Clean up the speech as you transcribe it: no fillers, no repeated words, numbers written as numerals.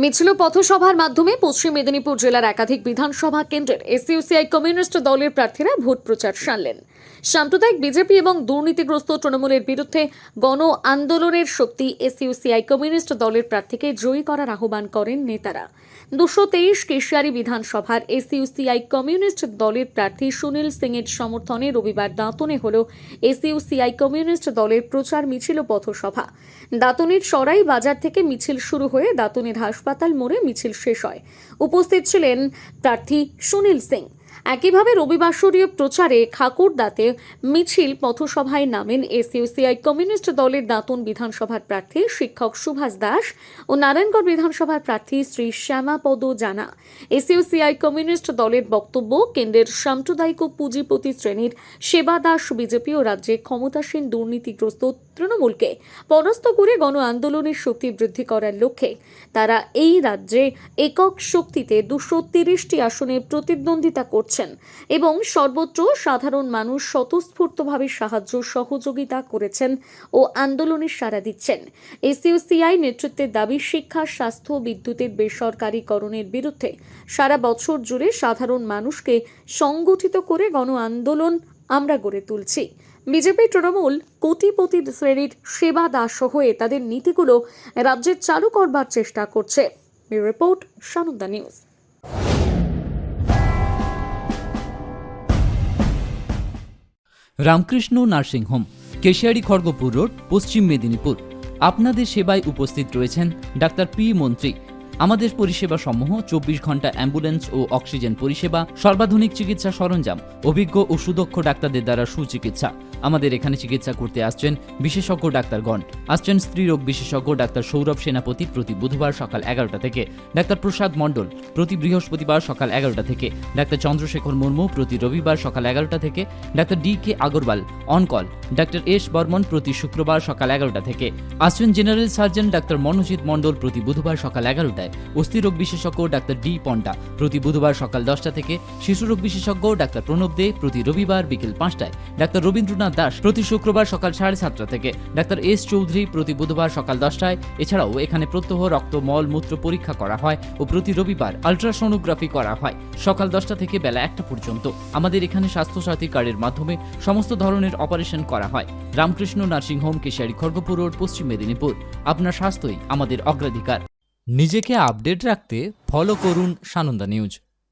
মিছিল ও পথসভার মাধ্যমে পশ্চিম মেদিনীপুর জেলার একাধিক বিধানসভা কেন্দ্রের এসইউসিআই কমিউনিস্ট দলের প্রার্থীরা ভোট প্রচার সারলেন। সাম্প্রদায়িক বিজেপি এবং দুর্নীতিগ্রস্ত তৃণমূলের বিরুদ্ধে গণ আন্দোলনের শক্তি এসইউসিআই কমিউনিস্ট দলের প্রার্থীকে জয়ী করার আহ্বান করেন নেতারা। 223 কেশিয়ারি বিধানসভার এসইউসিআই কমিউনিস্ট দলের প্রার্থী সুনীল সিং এর সমর্থনে রবিবার দাঁতনে হল এসইউসিআই কমিউনিস্ট দলের প্রচার মিছিল ও পথসভা। দাঁতনের সরাই বাজার থেকে মিছিল শুরু হয়ে দাঁতনের হাসপাতাল মোড়ে মিছিল শেষ হয়। উপস্থিত ছিলেন প্রার্থী সুনীল সিং। একইভাবে রবিবাসরীয় প্রচারে খাকুরদাতে মিছিল পথসভায় নামেন এসইউসিআই কমিউনিস্ট দলের দাঁতন বিধানসভার প্রার্থী শিক্ষক সুভাষ দাস ও নারায়ণগড় বিধানসভার প্রার্থী শ্রী শ্যামাপদ জানা। এসইউসিআই কমিউনিস্ট দলের বক্তব্য, কেন্দ্রের সাম্প্রদায়িক ও পুঁজিপতি শ্রেণীর সেবা দাস বিজেপি ও রাজ্যে ক্ষমতাসীন দুর্নীতিগ্রস্ত তৃণমূলকে পরাস্ত করে গণ আন্দোলনের শক্তি বৃদ্ধি করার লক্ষ্যে তারা এই রাজ্যে একক শক্তিতে 230টি আসনে প্রতিদ্বন্দ্বিতা করছেন এবং সর্বত্র সাধারণ মানুষ স্বতঃস্ফূর্তভাবে সাহায্য সহযোগিতা করেছেন ও আন্দোলনের সাড়া দিচ্ছেন। এসইউসিআই নেতৃত্বের দাবি, শিক্ষা, স্বাস্থ্য, বিদ্যুতের বেসরকারীকরণের বিরুদ্ধে সারা বছর জুড়ে সাধারণ মানুষকে সংগঠিত করে গণ আন্দোলন আমরা গড়ে তুলছি। বিজেপি তৃণমূল কোটিপতি শ্রেণীর সেবা দাস হয়ে তাদের নীতিগুলো রাজ্যে চালু করবার চেষ্টা করছে। Report Sananda news. Ramakrishna nursing home, Keshiary, Kharagpur road, পশ্চিম মেদিনীপুর। আপনাদের সেবায় উপস্থিত রয়েছেন ডাক্তার পি মন্ত্রী। আমাদের পরিষেবা সমূহ 24 ঘন্টা অ্যাম্বুলেন্স ও অক্সিজেন পরিষেবা, সর্বাধুনিক চিকিৎসা সরঞ্জাম, অভিজ্ঞ ও সুদক্ষ ডাক্তারদের দ্বারা সুচিকিৎসা। আমাদের এখানে চিকিৎসা করতে আসছেন বিশেষজ্ঞ ডাক্তারগণ। আসছেন স্ত্রীরোগ বিশেষজ্ঞ ডাক্তার সৌরভ সেনাপতি প্রতি বুধবার সকাল 11টা থেকে, ডাক্তার প্রসাদ মণ্ডল প্রতি বৃহস্পতিবার সকাল 11টা থেকে, ডাক্তার চন্দ্রশেখর মুর্মু প্রতি রবিবার সকাল 11টা থেকে, doctor DK. Agarwal on call, doctor S. Barman প্রতি শুক্রবার সকাল 11টা থেকে। আসছেন জেনারেল সার্জন ডাক্তার মনোজিৎ মণ্ডল প্রতি বুধবার সকাল 11টায়, অস্থিরোগ বিশেষজ্ঞ ডাক্তার ডি. পন্ডা প্রতি বুধবার সকাল 10টা থেকে, শিশুরোগ বিশেষজ্ঞ ডাক্তার প্রণব দে প্রতি রবিবার বিকেল 5টায়, ডাক্তার রবীন্দ্রনাথ দাস প্রতি শুক্রবার সকাল 7:30 থেকে, ডাক্তার এস. চৌধুরী প্রতি বুধবার সকাল 10টায়। এছাড়াও এখানে প্রত্যহ রক্ত, মল, মূত্র পরীক্ষা করা হয় ও প্রতি রবিবার আলট্রাসোনোগ্রাফি করা হয় সকাল 10টা থেকে বেলা 1টা পর্যন্ত। আমাদের এখানে স্বাস্থ্যসাথী কার্ডের মাধ্যমে সমস্ত ধরনের অপারেশন করা হয়। Ramakrishna nursing home, Keshiary, Kharagpur road, পশ্চিম মেদিনীপুর। আপনার স্বাস্থ্যই আমাদের অগ্রাধিকার। নিজেকে আপডেট রাখতে ফলো করুন সানন্দা নিউজ।